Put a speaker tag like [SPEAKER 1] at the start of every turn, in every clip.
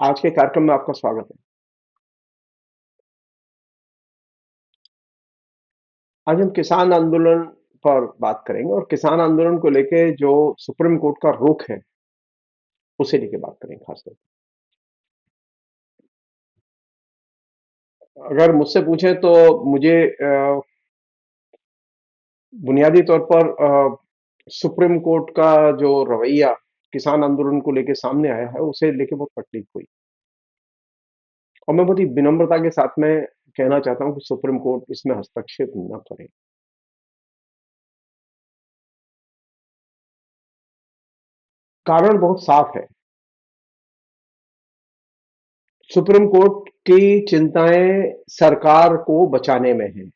[SPEAKER 1] आज के कार्यक्रम में आपका स्वागत है। आज हम किसान आंदोलन पर बात करेंगे और किसान आंदोलन को लेके जो सुप्रीम कोर्ट का रुख है, उसे लेके बात करेंगे खासतौर पे। अगर मुझसे पूछें तो मुझे बुनियादी तौर पर सुप्रीम कोर्ट का जो रवैया किसान आंदोलन को लेके सामने आया है, उसे लेके बहुत तकलीफ हुई और मैं बहुत ही विनम्रता के साथ में कहना चाहता हूं कि सुप्रीम कोर्ट इसमें हस्तक्षेप न करे। कारण बहुत साफ है। सुप्रीम कोर्ट की चिंताएं सरकार को बचाने में हैं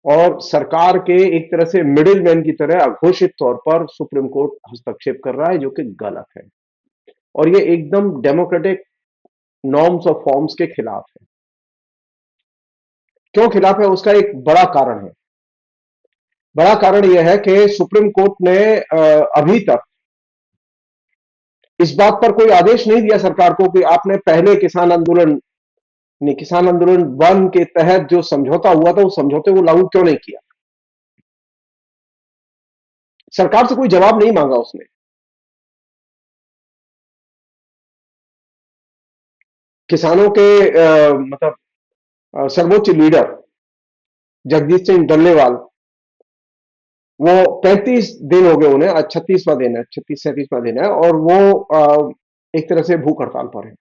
[SPEAKER 1] और सरकार के एक तरह से मिडिल मैन की तरह अघोषित तौर पर सुप्रीम कोर्ट हस्तक्षेप कर रहा है, जो कि गलत है और ये एकदम डेमोक्रेटिक नॉर्म्स और फॉर्म्स के खिलाफ है। क्यों खिलाफ है, उसका एक बड़ा कारण है। बड़ा कारण यह है कि सुप्रीम कोर्ट ने अभी तक इस बात पर कोई आदेश नहीं दिया सरकार को कि आपने पहले किसान आंदोलन 1 के तहत जो समझौता हुआ था, उस समझौते को लागू क्यों नहीं किया। सरकार से कोई जवाब नहीं मांगा उसने। किसानों के सर्वोच्च लीडर जगदीश सिंह डल्लेवाल, वो 35 दिन हो गए उन्हें, आज 36वां दिन है, 36-37वां दिन है और वो एक तरह से भूख हड़ताल पर है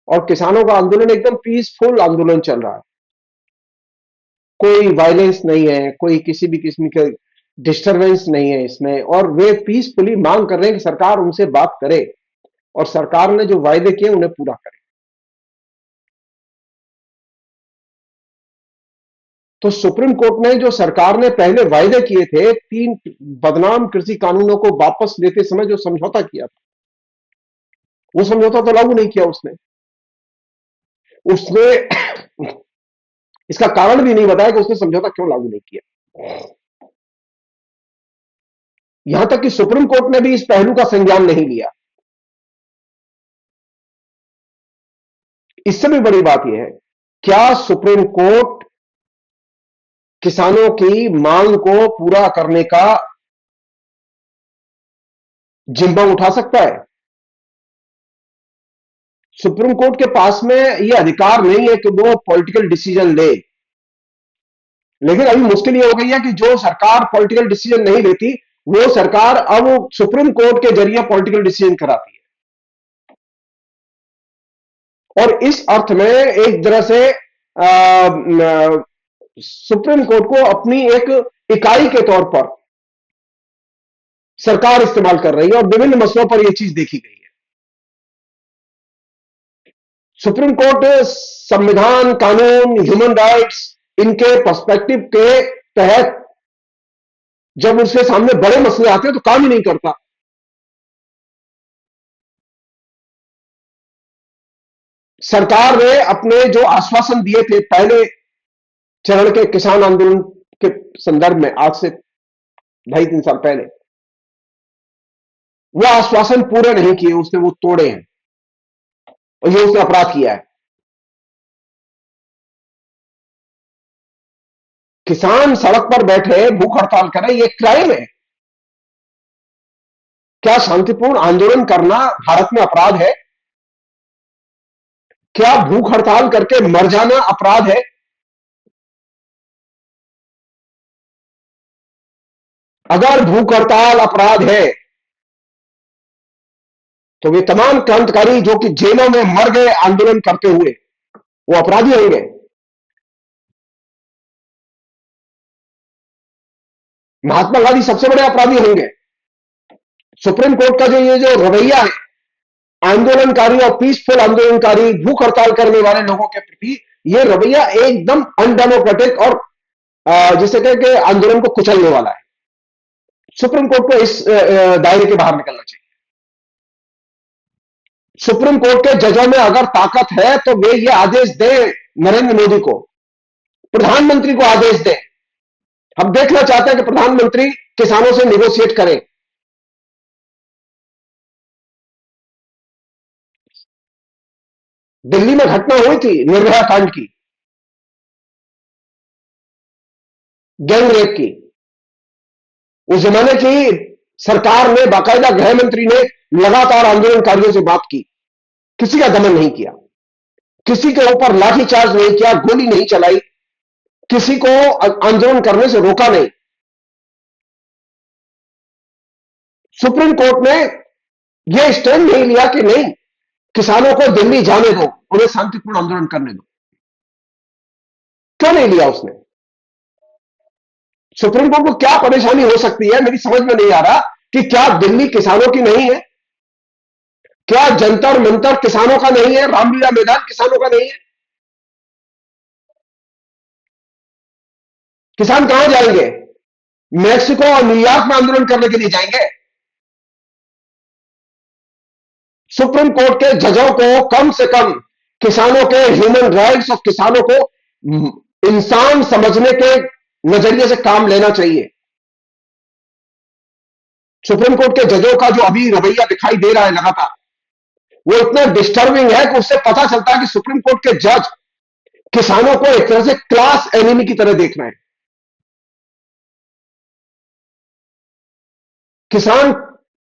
[SPEAKER 1] और किसानों का आंदोलन एकदम पीसफुल आंदोलन चल रहा है। कोई वायलेंस नहीं है, कोई किसी भी किस्म के डिस्टरबेंस नहीं है इसमें और वे पीसफुली मांग कर रहे हैं कि सरकार उनसे बात करे और सरकार ने जो वायदे किए उन्हें पूरा करे। तो सुप्रीम कोर्ट ने जो सरकार ने पहले वायदे किए थे, 3 बदनाम कृषि कानूनों को वापस लेते समय जो समझौता किया था, वो समझौता तो लागू नहीं किया उसने। उसने इसका कारण भी नहीं बताया कि उसने समझौता क्यों लागू नहीं किया। यहां तक कि सुप्रीम कोर्ट ने भी इस पहलू का संज्ञान नहीं लिया। इससे भी बड़ी बात यह है, क्या सुप्रीम कोर्ट किसानों की मांग को पूरा करने का जिम्मा उठा सकता है? सुप्रीम कोर्ट के पास में यह अधिकार नहीं है कि वो पॉलिटिकल डिसीजन ले। लेकिन अभी मुश्किल ये हो गई है कि जो सरकार पॉलिटिकल डिसीजन नहीं लेती, वो सरकार अब सुप्रीम कोर्ट के जरिए पॉलिटिकल डिसीजन कराती है और इस अर्थ में एक तरह से सुप्रीम कोर्ट को अपनी एक इकाई के तौर पर सरकार इस्तेमाल कर रही है और विभिन्न मसलों पर यह चीज देखी गई है। सुप्रीम कोर्ट संविधान, कानून, ह्यूमन राइट्स, इनके पर्सपेक्टिव के तहत जब उसके सामने बड़े मसले आते हैं तो काम ही नहीं करता। सरकार ने अपने जो आश्वासन दिए थे पहले चरण के किसान आंदोलन के संदर्भ में, आज से 2.5-3 साल पहले, वो आश्वासन पूरे नहीं किए, उसने वो तोड़े हैं और ये उसने अपराध किया है। किसान सड़क पर बैठे भूख हड़ताल करें, ये क्राइम है। क्या शांतिपूर्ण आंदोलन करना भारत में अपराध है? क्या भूख हड़ताल करके मर जाना अपराध है? अगर भूख हड़ताल अपराध है तो वे तमाम क्रांतिकारी जो कि जेलों में मर गए आंदोलन करते हुए, वो अपराधी होंगे। महात्मा गांधी सबसे बड़े अपराधी होंगे। सुप्रीम कोर्ट का जो ये जो रवैया है आंदोलनकारी और पीसफुल आंदोलनकारी, भूख हड़ताल करने वाले लोगों के प्रति, ये रवैया एकदम अनडेमोक्रेटिक और जिसे कहें कि आंदोलन को कुचलने वाला है। सुप्रीम कोर्ट को इस दायरे के बाहर निकलना चाहिए। सुप्रीम कोर्ट के जजों में अगर ताकत है तो वे ये आदेश दें नरेंद्र मोदी को, प्रधानमंत्री को आदेश दें। हम देखना चाहते हैं कि प्रधानमंत्री किसानों से निगोशिएट करें। दिल्ली में घटना हुई थी निर्भया कांड की, गैंग रेप की। उस जमाने की सरकार ने, बाकायदा गृह मंत्री ने लगातार आंदोलनकारियों से बात की, किसी का दमन नहीं किया, किसी के ऊपर लाठीचार्ज नहीं किया, गोली नहीं चलाई, किसी को आंदोलन करने से रोका नहीं। सुप्रीम कोर्ट ने यह स्टैंड नहीं लिया कि नहीं, किसानों को दिल्ली जाने दो, उन्हें शांतिपूर्ण आंदोलन करने दो। क्यों नहीं लिया उसने? सुप्रीम कोर्ट को क्या परेशानी हो सकती है, मेरी समझ में नहीं आ रहा कि क्या दिल्ली किसानों की नहीं है? क्या जंतर मंतर किसानों का नहीं है? रामलीला मैदान किसानों का नहीं है? किसान कहां जाएंगे? मैक्सिको और न्यूयॉर्क में आंदोलन करने के लिए जाएंगे? सुप्रीम कोर्ट के जजों को कम से कम किसानों के ह्यूमन राइट्स और किसानों को इंसान समझने के नजरिए से काम लेना चाहिए। सुप्रीम कोर्ट के जजों का जो अभी रवैया दिखाई दे रहा है लगातार, वो इतना डिस्टर्बिंग है कि उससे पता चलता है कि सुप्रीम कोर्ट के जज किसानों को एक तरह से क्लास एनिमी की तरह देख रहे हैं। किसान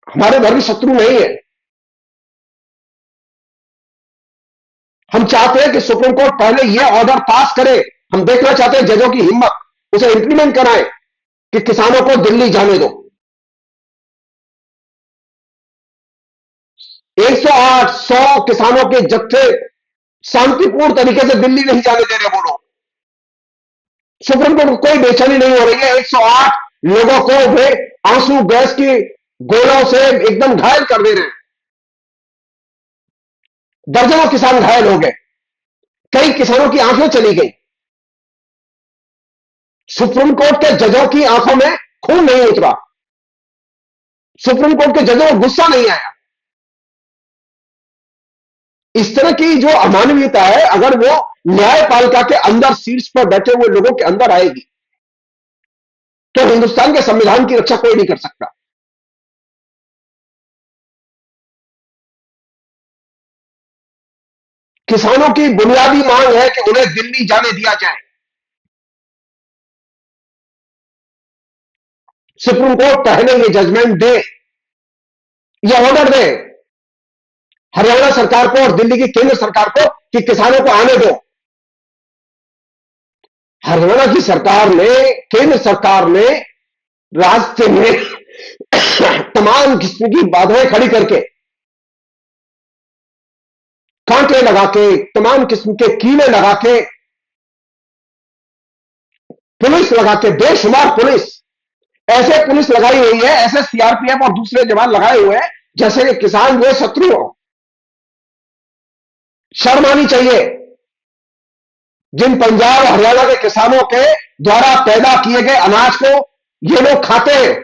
[SPEAKER 1] हमारे धर्म शत्रु नहीं है। हम चाहते हैं कि सुप्रीम कोर्ट पहले यह ऑर्डर पास करे। हम देखना चाहते हैं जजों की हिम्मत, उसे इंप्लीमेंट कराएं कि किसानों को दिल्ली जाने दो। 108 100 किसानों के जत्थे शांतिपूर्ण तरीके से दिल्ली नहीं जाने दे रहे वो लोग। सुप्रीम कोर्ट को कोई बेचैनी नहीं हो रही है। 108 लोगों को वे आंसू गैस की गोलों से एकदम घायल कर दे रहे हैं। दर्जनों किसान घायल हो गए, कई किसानों की आंखें चली गई। सुप्रीम कोर्ट के जजों की आंखों में खून नहीं उतरा, सुप्रीम कोर्ट के जजों को गुस्सा नहीं आया। इस तरह की जो अमानवीयता है, अगर वो न्यायपालिका के अंदर सीट्स पर बैठे हुए लोगों के अंदर आएगी, तो हिंदुस्तान के संविधान की रक्षा कोई नहीं कर सकता। किसानों की बुनियादी मांग है कि उन्हें दिल्ली जाने दिया जाए। सुप्रीम कोर्ट पहले ये जजमेंट दे, ये ऑर्डर दे हरियाणा सरकार को और दिल्ली की केंद्र सरकार को कि किसानों को आने दो। हरियाणा की सरकार ने, केंद्र सरकार ने रास्ते में तमाम किस्म की बाधाएं खड़ी करके, कांटे लगा के, तमाम किस्म के कीले लगा के, पुलिस लगा के, बेशुमार पुलिस, ऐसे पुलिस लगाई हुई है, ऐसे सीआरपीएफ और दूसरे जवान लगाए हुए हैं जैसे कि किसान जो शत्रु हो। शर्म आनी चाहिए। जिन पंजाब और हरियाणा के किसानों के द्वारा पैदा किए गए अनाज को ये लोग खाते हैं,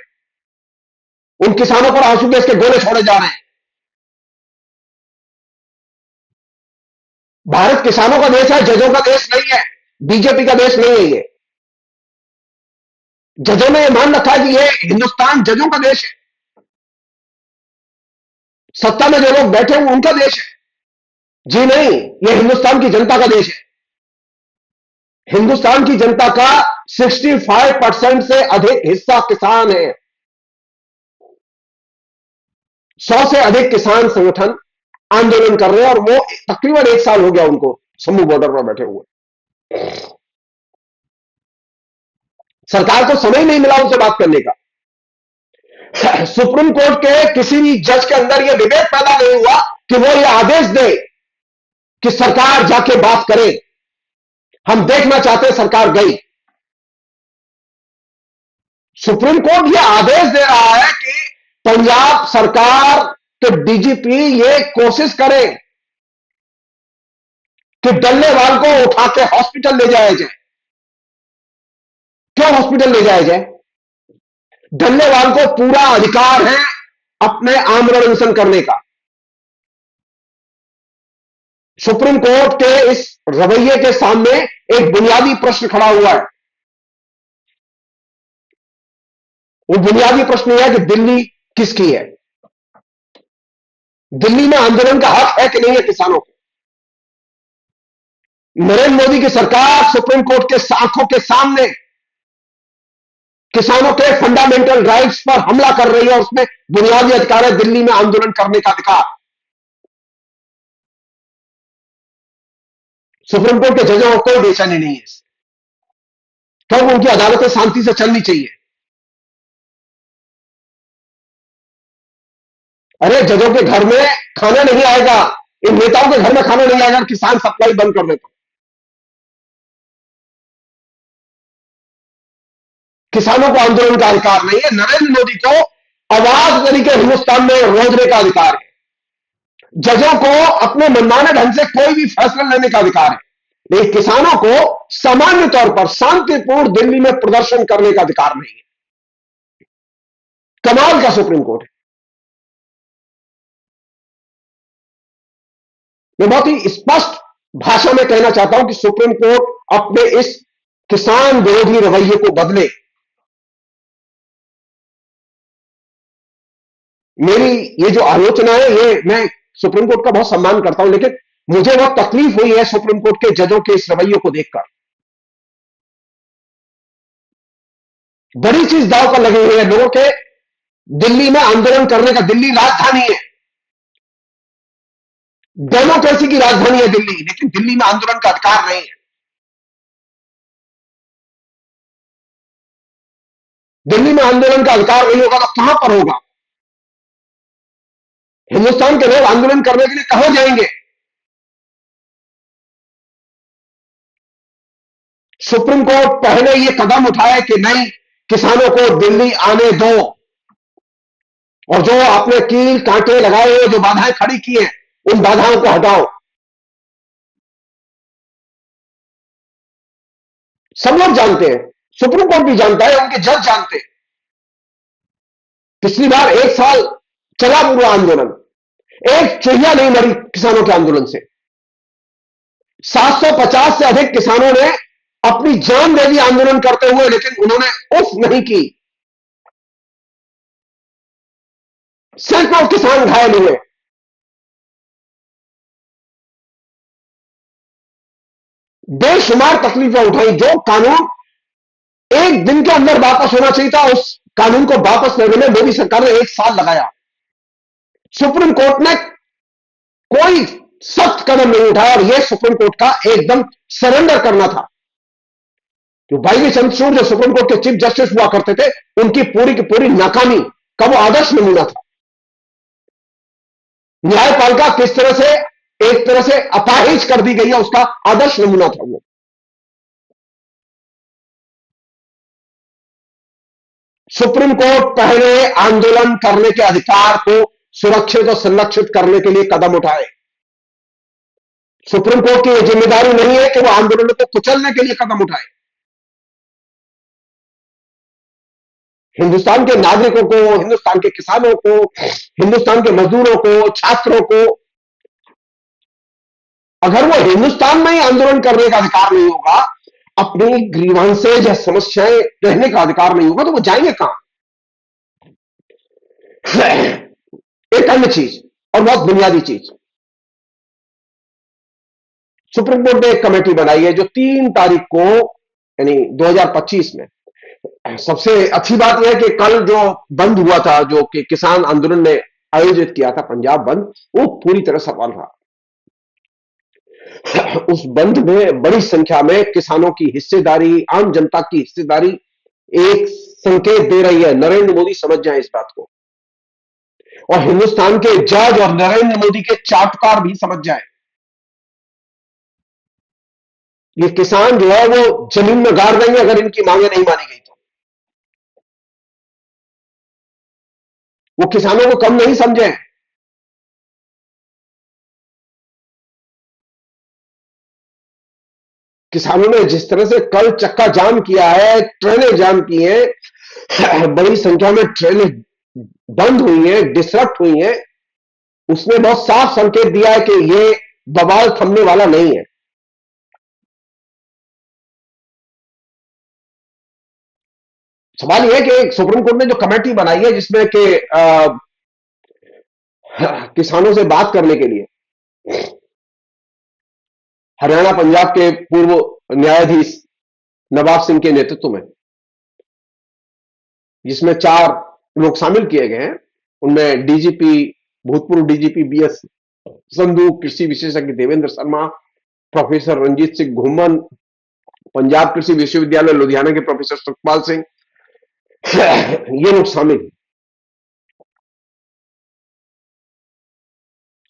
[SPEAKER 1] उन किसानों पर आंसू गैस के गोले छोड़े जा रहे हैं। भारत किसानों का देश है, जजों का देश नहीं है, बीजेपी का देश नहीं है। ये जजों ने यह मान रखा है कि ये हिंदुस्तान जजों का देश है, सत्ता में जो लोग बैठे हुए उनका देश है। जी नहीं, ये हिंदुस्तान की जनता का देश है। हिंदुस्तान की जनता का 65% से अधिक हिस्सा किसान है। 100 से अधिक किसान संगठन आंदोलन कर रहे हैं और वो तकरीबन 1 साल हो गया उनको सम्मू बॉर्डर पर बैठे हुए। सरकार को समय नहीं मिला उनसे बात करने का। सुप्रीम कोर्ट के किसी भी जज के अंदर यह विवेक पैदा नहीं हुआ कि वो यह आदेश दे कि सरकार जाके बात करे। हम देखना चाहते हैं सरकार गई। सुप्रीम कोर्ट यह आदेश दे रहा है कि पंजाब सरकार के डीजीपी ये कोशिश करें कि डल्लेवाल को उठा के हॉस्पिटल ले जाया जाए। क्यों हॉस्पिटल ले जाया जाए? डल्लेवाल को पूरा अधिकार है अपने आमरण अनशन करने का। सुप्रीम कोर्ट के इस रवैये के सामने एक बुनियादी प्रश्न खड़ा हुआ है। वो बुनियादी प्रश्न यह है कि दिल्ली किसकी है? दिल्ली में आंदोलन का हक है कि नहीं है किसानों को? नरेंद्र मोदी की सरकार सुप्रीम कोर्ट के आंखों के सामने किसानों के फंडामेंटल राइट्स पर हमला कर रही है और उसमें बुनियादी अधिकार है दिल्ली में आंदोलन करने का अधिकार। सुप्रीम कोर्ट के जजों को कोई बेचैनी नहीं है, क्योंकि उनकी अदालतें शांति से चलनी चाहिए। अरे जजों के घर में खाना नहीं आएगा, इन नेताओं के घर में खाना नहीं आएगा, किसान सप्लाई बंद कर दे तो। किसानों को आंदोलन का अधिकार नहीं है, नरेंद्र मोदी को आवाज तरीके हिंदुस्तान में रोजने का अधिकार है। जजों को अपने मनमाने ढंग से कोई भी फैसला लेने का अधिकार है, लेकिन किसानों को सामान्य तौर पर शांतिपूर्ण दिल्ली में प्रदर्शन करने का अधिकार नहीं है। कमाल का सुप्रीम कोर्ट है। मैं बहुत ही स्पष्ट भाषा में कहना चाहता हूं कि सुप्रीम कोर्ट अपने इस किसान विरोधी रवैये को बदले। मेरी ये जो आलोचना है, ये मैं सुप्रीम कोर्ट का बहुत सम्मान करता हूं, लेकिन मुझे बहुत तकलीफ हुई है सुप्रीम कोर्ट के जजों के इस रवैये को देखकर। बड़ी चीज दांव पर लगी हुई है लोगों के। दिल्ली में आंदोलन करने का, दिल्ली राजधानी है, डेमोक्रेसी की राजधानी है दिल्ली, लेकिन दिल्ली में आंदोलन का अधिकार नहीं है। दिल्ली में आंदोलन का अधिकार नहीं होगा तो कहां पर होगा? हिंदुस्तान के लोग आंदोलन करने के लिए कहां जाएंगे? सुप्रीम कोर्ट पहले यह कदम उठाए कि नहीं, किसानों को दिल्ली आने दो, और जो आपने कील कांटे लगाए हुए जो बाधाएं खड़ी की हैं, उन बाधाओं को हटाओ। सब लोग जानते हैं, सुप्रीम कोर्ट भी जानता है, उनके जज जानते हैं। पिछली बार 1 साल चला पूरा आंदोलन, एक चुहिया नहीं मरी किसानों के आंदोलन से। 750 से अधिक किसानों ने अपनी जान दे दी आंदोलन करते हुए, लेकिन उन्होंने उफ नहीं की। सैकड़ों किसान घायल हुए। बेशुमार तकलीफें उठाई। जो कानून एक दिन के अंदर वापस होना चाहिए था, उस कानून को वापस लेने में मोदी सरकार ने 1 साल लगाया। सुप्रीम कोर्ट ने कोई सख्त कदम नहीं उठाया, और यह सुप्रीम कोर्ट का एकदम सरेंडर करना था। जो वाई चंद्रचूड़ जो सुप्रीम कोर्ट के चीफ जस्टिस हुआ करते थे, उनकी पूरी की पूरी नाकामी का वो आदर्श नमूना था। न्यायपालिका किस तरह से एक तरह से अपाहिज कर दी गई है, उसका आदर्श नमूना था वो। सुप्रीम कोर्ट पहले आंदोलन करने के अधिकार को सुरक्षित और संरक्षित करने के लिए कदम उठाए। सुप्रीम कोर्ट की यह जिम्मेदारी नहीं है कि वो आंदोलनों को कुचलने के लिए कदम उठाए। हिंदुस्तान के नागरिकों को, हिंदुस्तान के किसानों को, हिंदुस्तान के मजदूरों को, छात्रों को, अगर वो हिंदुस्तान में ही आंदोलन करने का अधिकार नहीं होगा, अपनी ग्रीवांसेज या समस्याएं कहने का अधिकार नहीं होगा, तो वो जाएंगे कहां? एक अन्य चीज और बहुत बुनियादी चीज, सुप्रीम कोर्ट ने एक कमेटी बनाई है जो 3 तारीख को, यानी 2025 में, सबसे अच्छी बात यह है कि कल जो बंद हुआ था, जो कि किसान आंदोलन ने आयोजित किया था, पंजाब बंद, वो पूरी तरह सफल रहा। उस बंद में बड़ी संख्या में किसानों की हिस्सेदारी, आम जनता की हिस्सेदारी एक संकेत दे रही है। नरेंद्र मोदी समझ जाए इस बात को, और हिंदुस्तान के जज और नरेंद्र मोदी के चाटुकार भी समझ जाए। ये किसान जो है वो जमीन में गाड़ देंगे अगर इनकी मांगे नहीं मानी गई तो। वो किसानों को कम नहीं समझे। किसानों ने जिस तरह से कल चक्का जाम किया है, ट्रेनें जाम की हैं, बड़ी संख्या में ट्रेनें बंद हुई हैं, डिसरप्ट हुई हैं, उसने बहुत साफ संकेत दिया है कि ये बवाल थमने वाला नहीं है। सवाल यह है कि सुप्रीम कोर्ट ने जो कमेटी बनाई है जिसमें कि किसानों से बात करने के लिए, हरियाणा पंजाब के पूर्व न्यायाधीश नवाब सिंह के नेतृत्व में, जिसमें 4 लोग शामिल किए गए हैं। उनमें डीजीपी, भूतपूर्व डीजीपी बीएस संधू, कृषि विशेषज्ञ देवेंद्र शर्मा, प्रोफेसर रंजीत सिंह घुम्मन, पंजाब कृषि विश्वविद्यालय लुधियाना के प्रोफेसर सुखपाल सिंह, ये लोग शामिल हैं।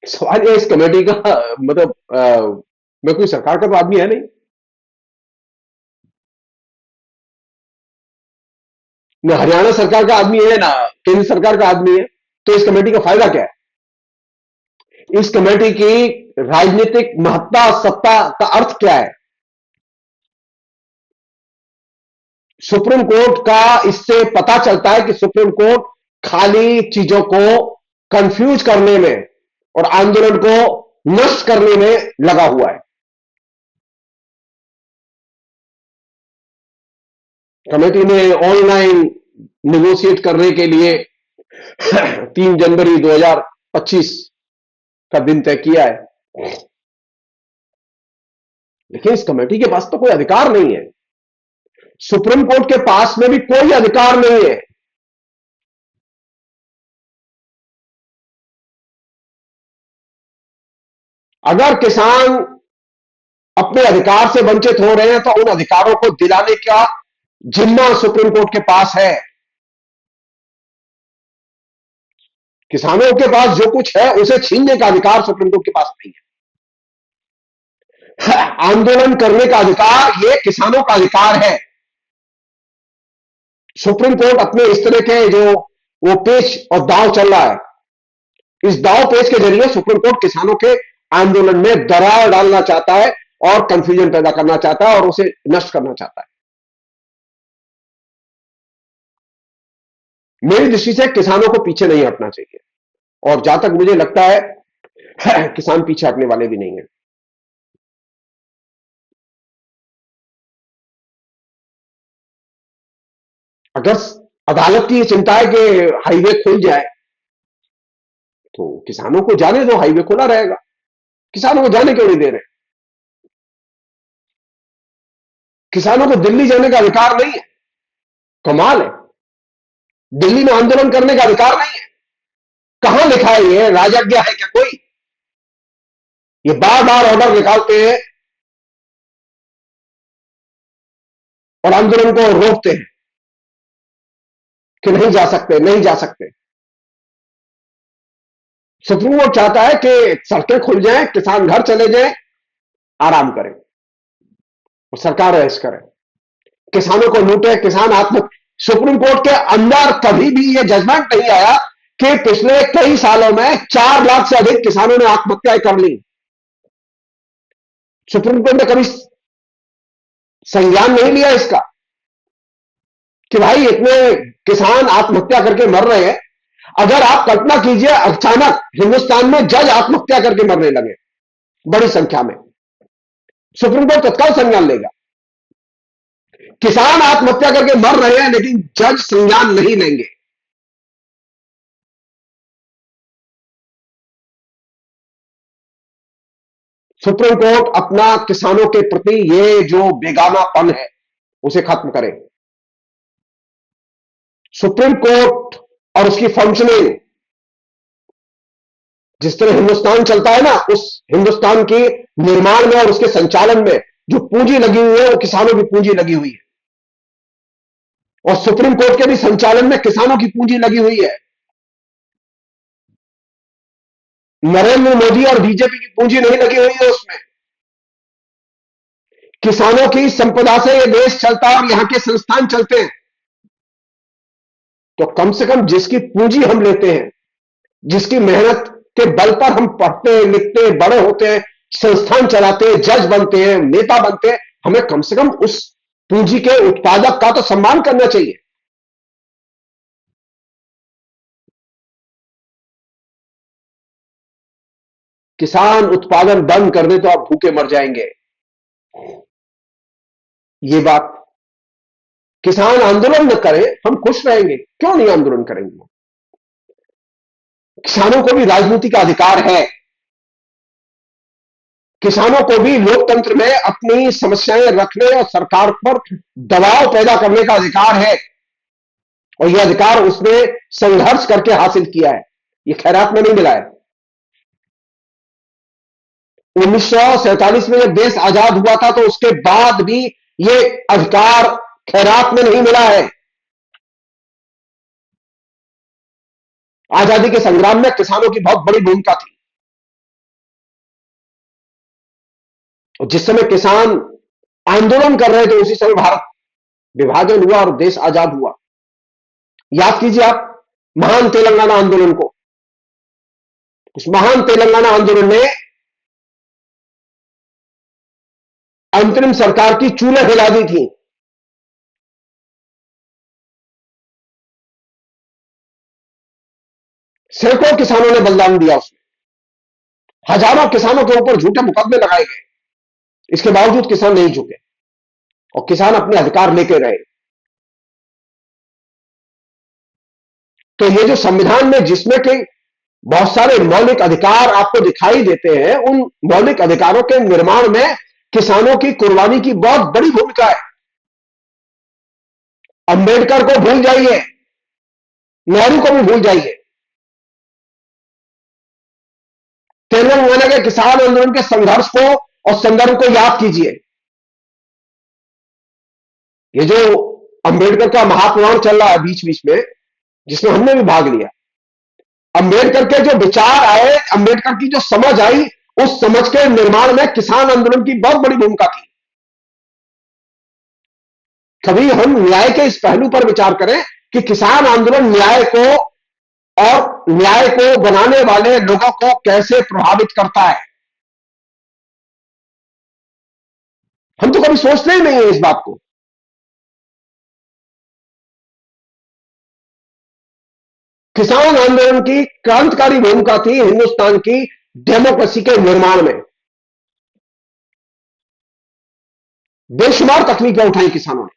[SPEAKER 1] सवाल ये इस कमेटी का, मतलब मैं कोई सरकार का तो आदमी है नहीं, न हरियाणा सरकार का आदमी है ना केंद्र सरकार का आदमी है, तो इस कमेटी का फायदा क्या है? इस कमेटी की राजनीतिक महत्ता, सत्ता का अर्थ क्या है? सुप्रीम कोर्ट का इससे पता चलता है कि सुप्रीम कोर्ट खाली चीजों को कंफ्यूज करने में और आंदोलन को नष्ट करने में लगा हुआ है। कमेटी ने ऑनलाइन नेगोशिएट करने के लिए 3 जनवरी 2025 का दिन तय किया है, लेकिन इस कमेटी के पास तो कोई अधिकार नहीं है। सुप्रीम कोर्ट के पास में भी कोई अधिकार नहीं है। अगर किसान अपने अधिकार से वंचित हो रहे हैं तो उन अधिकारों को दिलाने का जिम्मा सुप्रीम कोर्ट के पास है। किसानों के पास जो कुछ है उसे छीनने का अधिकार सुप्रीम कोर्ट के पास नहीं है। आंदोलन करने का अधिकार यह किसानों का अधिकार है। सुप्रीम कोर्ट अपने इस तरह के जो वो पेच और दांव चल रहा है, इस दांव पेच के जरिए सुप्रीम कोर्ट किसानों के आंदोलन में दरार डालना चाहता है और कंफ्यूजन पैदा करना चाहता है और उसे नष्ट करना चाहता है। मेरी दृष्टि से किसानों को पीछे नहीं हटना चाहिए, और जहां तक मुझे लगता है किसान पीछे हटने वाले भी नहीं है। अगर अदालत की चिंता है कि हाईवे खुल जाए, तो किसानों को जाने दो, हाईवे खुला रहेगा। किसानों को जाने क्यों नहीं दे रहे? किसानों को दिल्ली जाने का अधिकार नहीं है। कमाल है, दिल्ली में आंदोलन करने का अधिकार नहीं है। कहां लिखा है? ये राजज्ञा है क्या कोई? ये बार बार ऑर्डर निकालते हैं और आंदोलन को रोकते हैं कि नहीं जा सकते, नहीं जा सकते। सुप्रीम कोर्ट चाहता है कि सड़कें खुल जाएं, किसान घर चले जाएं, आराम करें और सरकार ऐश करे, किसानों को लूटे, किसान आत्महत्या। सुप्रीम कोर्ट के अंदर कभी भी यह जजमेंट नहीं आया कि पिछले कई सालों में 4 लाख से अधिक किसानों ने आत्महत्याएं कर ली। सुप्रीम कोर्ट ने कभी संज्ञान नहीं लिया इसका कि भाई इतने किसान आत्महत्या करके मर रहे हैं। अगर आप कल्पना कीजिए अचानक हिंदुस्तान में जज आत्महत्या करके मरने लगे बड़ी संख्या में, सुप्रीम कोर्ट तत्काल संज्ञान लेगा। किसान आत्महत्या करके मर रहे हैं लेकिन जज संज्ञान नहीं लेंगे। सुप्रीम कोर्ट अपना किसानों के प्रति ये जो बेगानापन है उसे खत्म करे। सुप्रीम कोर्ट और उसकी फंक्शनिंग, जिस तरह हिंदुस्तान चलता है ना, उस हिंदुस्तान के निर्माण में और उसके संचालन में जो पूंजी लगी हुई है वो किसानों की पूंजी लगी हुई है, और सुप्रीम कोर्ट के भी संचालन में किसानों की पूंजी लगी हुई है। नरेंद्र मोदी और बीजेपी की पूंजी नहीं लगी हुई है उसमें। किसानों की संपदा से यह देश चलता है और यहां के संस्थान चलते हैं। तो कम से कम जिसकी पूंजी हम लेते हैं, जिसकी मेहनत के बल पर हम पढ़ते हैं, लिखते हैं, बड़े होते हैं, संस्थान चलाते हैं, जज बनते हैं, नेता बनते हैं, हमें कम से कम उस पूंजी के उत्पादक का तो सम्मान करना चाहिए। किसान उत्पादन बंद कर दे तो आप भूखे मर जाएंगे, ये बात। किसान आंदोलन न करे, हम खुश रहेंगे। क्यों नहीं आंदोलन करेंगे? किसानों को भी राजनीति का अधिकार है। किसानों को भी लोकतंत्र में अपनी समस्याएं रखने और सरकार पर दबाव पैदा करने का अधिकार है, और यह अधिकार उसने संघर्ष करके हासिल किया है। यह खैरात में नहीं मिला है। 1947 में जब देश आजाद हुआ था तो उसके बाद भी यह अधिकार खैरात में नहीं मिला है। आजादी के संग्राम में किसानों की बहुत बड़ी भूमिका थी, और जिस समय किसान आंदोलन कर रहे थे उसी समय भारत विभाजन हुआ और देश आजाद हुआ। याद कीजिए आप महान तेलंगाना आंदोलन को। उस महान तेलंगाना आंदोलन ने अंतरिम सरकार की चूल्हे हिला दी थी। सैकड़ों किसानों ने बलिदान दिया उसमें, हजारों किसानों के ऊपर झूठे मुकदमे लगाए गए, इसके बावजूद किसान नहीं झुके और किसान अपने अधिकार लेके रहे। तो ये जो संविधान में जिसमें कि बहुत सारे मौलिक अधिकार आपको दिखाई देते हैं, उन मौलिक अधिकारों के निर्माण में किसानों की कुर्बानी की बहुत बड़ी भूमिका है। अंबेडकर को भूल जाइए, नेहरू को भी भूल जाइए, तेलंगाना के किसान आंदोलन के संघर्ष को और संदर्भ को याद कीजिए। ये जो अंबेडकर का महापुराण चल रहा है बीच बीच में, जिसमें हमने भी भाग लिया, अंबेडकर के जो विचार आए, अंबेडकर की जो समझ आई, उस समझ के निर्माण में किसान आंदोलन की बहुत बड़ी भूमिका थी। कभी हम न्याय के इस पहलू पर विचार करें कि किसान आंदोलन न्याय को और न्याय को बनाने वाले लोगों को कैसे प्रभावित करता है। हम तो कभी सोचते ही नहीं है इस बात को। किसान आंदोलन की क्रांतिकारी भूमिका थी हिंदुस्तान की डेमोक्रेसी के निर्माण में। बेशुमार तकलीफें उठाई किसानों ने,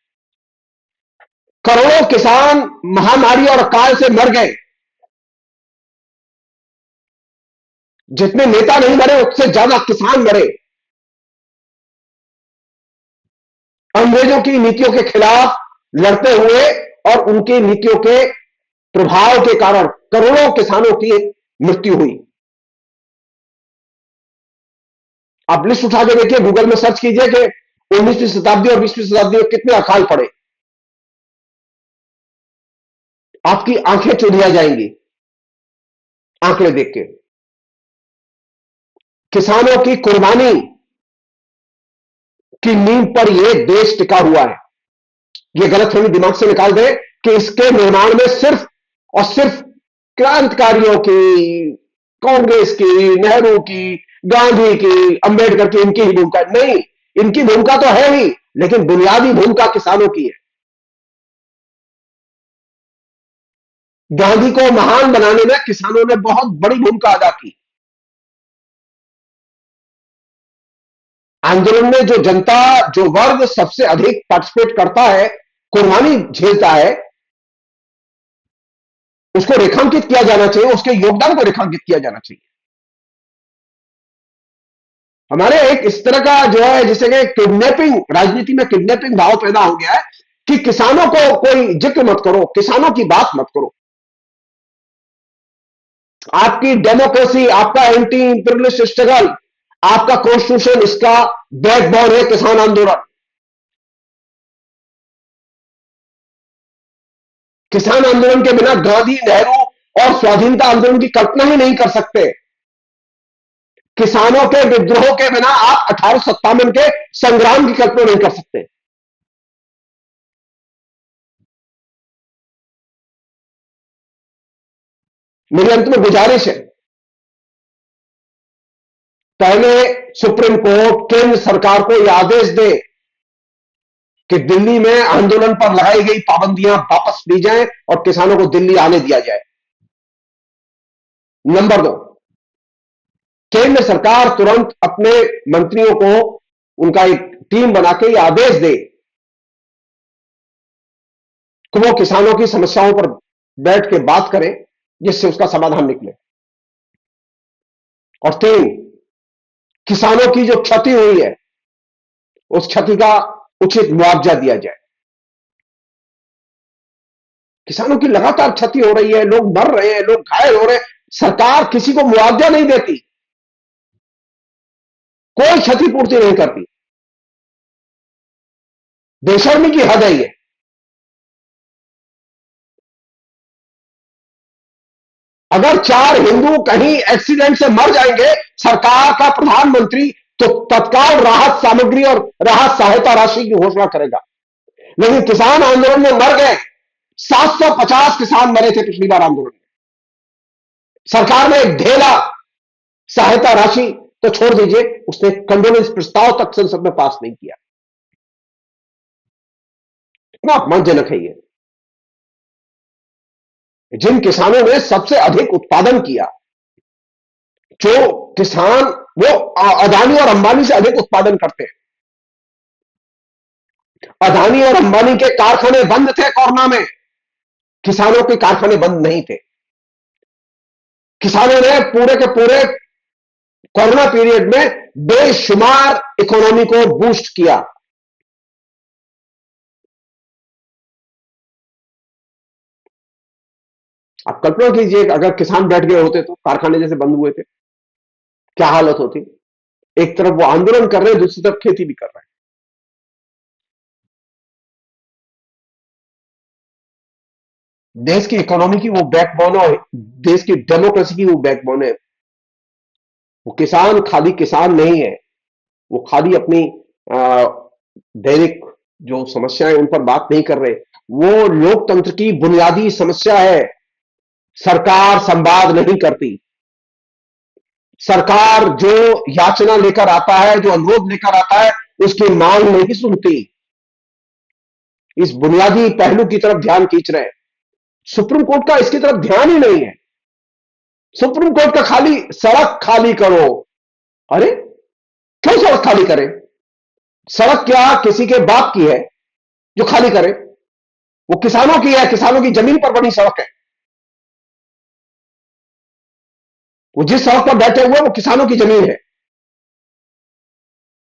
[SPEAKER 1] करोड़ों किसान महामारी और अकाल से मर गए। जितने नेता नहीं मरे उससे ज्यादा किसान मरे। अंग्रेजों की नीतियों के खिलाफ लड़ते हुए और उनकी नीतियों के प्रभाव के कारण करोड़ों किसानों की मृत्यु हुई। आप लिस्ट उठा के देखिए, गूगल में सर्च कीजिए कि 19वीं शताब्दी और 20वीं शताब्दी में कितने अकाल पड़े। आपकी आंखें चुंधिया जाएंगी आंकड़े देख के। किसानों की कुर्बानी की नींव पर यह देश टिका हुआ है। यह गलतफहमी दिमाग से निकाल दे कि इसके निर्माण में सिर्फ और सिर्फ क्रांतिकारियों की, कांग्रेस की, नेहरू की, गांधी की, अंबेडकर की, इनकी ही भूमिका नहीं। इनकी भूमिका तो है ही, लेकिन बुनियादी भूमिका किसानों की है। गांधी को महान बनाने में किसानों ने बहुत बड़ी भूमिका अदा की। आंदोलन में जो जनता, जो वर्ग सबसे अधिक पार्टिसिपेट करता है, कुर्बानी झेलता है, उसको रेखांकित किया जाना चाहिए, उसके योगदान को रेखांकित किया जाना चाहिए। हमारे एक इस तरह का जो है, जिसे कि किडनैपिंग, राजनीति में किडनैपिंग भाव पैदा हो गया है कि किसानों को कोई जिक्र मत करो, किसानों की बात मत करो। आपकी डेमोक्रेसी, आपका एंटी इंपीरियलिस्ट स्ट्रगल, आपका कॉन्स्टिट्यूशन, इसका बैकबोन है किसान आंदोलन। किसान आंदोलन के बिना गांधी, नेहरू और स्वाधीनता आंदोलन की कल्पना ही नहीं कर सकते। किसानों के विद्रोह के बिना आप 1857 के संग्राम की कल्पना नहीं कर सकते। मेरी अंत में गुजारिश है, पहले सुप्रीम कोर्ट केंद्र सरकार को यह आदेश दे कि दिल्ली में आंदोलन पर लगाई गई पाबंदियां वापस ली जाएं और किसानों को दिल्ली आने दिया जाए। नंबर 2, केंद्र सरकार तुरंत अपने मंत्रियों को, उनका एक टीम बना के यह आदेश दे कि वो किसानों की समस्याओं पर बैठ के बात करें, जिससे उसका समाधान निकले। और 3, किसानों की जो क्षति हुई है उस क्षति का उचित मुआवजा दिया जाए। किसानों की लगातार क्षति हो रही है, लोग मर रहे हैं, लोग घायल हो रहे हैं, सरकार किसी को मुआवजा नहीं देती, कोई क्षतिपूर्ति नहीं करती। बेशर्मी की हद है ये। अगर 4 हिंदू कहीं एक्सीडेंट से मर जाएंगे, सरकार का प्रधानमंत्री तो तत्काल राहत सामग्री और राहत सहायता राशि की घोषणा करेगा। लेकिन किसान आंदोलन में मर गए, 750 किसान मरे थे पिछली बार आंदोलन में, सरकार ने एक ढेला सहायता राशि तो छोड़ दीजिए, उसने कंडोलेंस प्रस्ताव तक संसद में पास नहीं किया। कितना अपमानजनक है ये। जिन किसानों ने सबसे अधिक उत्पादन किया, जो किसान वो अदानी और अंबानी से अधिक उत्पादन करते हैं। अदानी और अंबानी के कारखाने बंद थे कोरोना में, किसानों के कारखाने बंद नहीं थे। किसानों ने पूरे के पूरे कोरोना पीरियड में बेशुमार इकोनॉमी को बूस्ट किया। आप कल्पना कीजिए अगर किसान बैठ गए होते तो कारखाने जैसे बंद हुए थे, क्या हालत होती। एक तरफ वो आंदोलन कर रहे हैं, दूसरी तरफ खेती भी कर रहे हैं। देश की इकोनॉमी की वो बैकबोन और देश की डेमोक्रेसी की वो बैकबोन है। वो किसान खाली किसान नहीं है, वो खाली अपनी दैनिक जो समस्याएं उन पर बात नहीं कर रहे, वो लोकतंत्र की बुनियादी समस्या है। सरकार संवाद नहीं करती। सरकार जो याचना लेकर आता है, जो अनुरोध लेकर आता है, उसकी मांग नहीं सुनती। इस बुनियादी पहलू की तरफ ध्यान खींच रहे हैं। सुप्रीम कोर्ट का इसकी तरफ ध्यान ही नहीं है। सुप्रीम कोर्ट का खाली सड़क खाली करो। अरे क्यों सड़क खाली करें? सड़क क्या किसी के बाप की है जो खाली करे? वो किसानों की है, किसानों की जमीन पर बनी सड़क है। वो जिस सड़क पर बैठे हुए वो किसानों की जमीन है,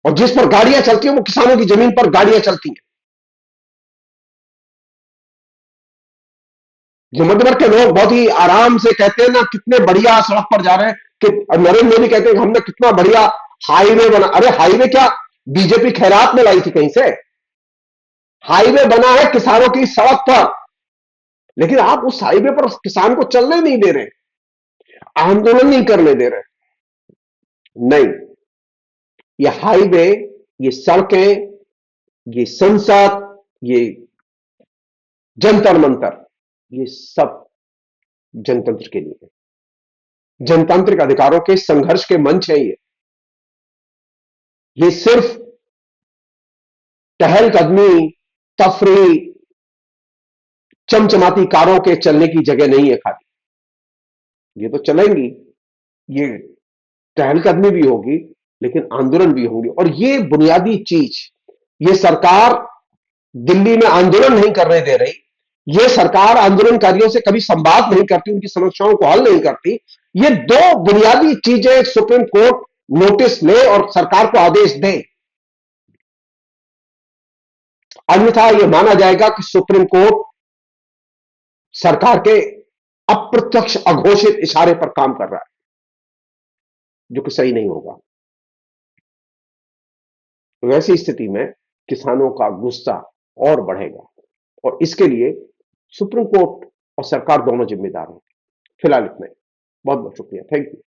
[SPEAKER 1] और जिस पर गाड़ियां चलती हैं वो किसानों की जमीन पर गाड़ियां चलती हैं। जो मध्य वर्ग के लोग बहुत ही आराम से कहते हैं ना, कितने बढ़िया सड़क पर जा रहे हैं, कि नरेंद्र मोदी कहते हैं कि हमने कितना बढ़िया हाईवे बना। अरे हाईवे क्या बीजेपी खैरात में लाई थी कहीं से? हाईवे बना है किसानों की सड़क पर, लेकिन आप उस हाईवे पर किसान को चलने नहीं दे रहे, आंदोलन नहीं करने दे रहे। नहीं, ये हाईवे, ये सड़कें, ये संसद, ये जंतर मंतर, ये सब जनतंत्र के लिए है। जनतांत्रिक अधिकारों के संघर्ष के मंच है ये सिर्फ टहलकदमी, तफरी, चमचमाती कारों के चलने की जगह नहीं है। खाली ये तो चलेंगी, ये टहलकदमी भी होगी, लेकिन आंदोलन भी होंगे। और ये बुनियादी चीज, ये सरकार दिल्ली में आंदोलन नहीं करने दे रही, ये सरकार आंदोलनकारियों से कभी संवाद नहीं करती, उनकी समस्याओं को हल नहीं करती। ये दो बुनियादी चीजें सुप्रीम कोर्ट नोटिस ले और सरकार को आदेश दे, अन्यथा यह माना जाएगा कि सुप्रीम कोर्ट सरकार के अप्रत्यक्ष अघोषित इशारे पर काम कर रहा है, जो कि सही नहीं होगा। वैसी स्थिति में किसानों का गुस्सा और बढ़ेगा, और इसके लिए सुप्रीम कोर्ट और सरकार दोनों जिम्मेदार हैं। फिलहाल इतना ही। बहुत बहुत शुक्रिया। Thank you.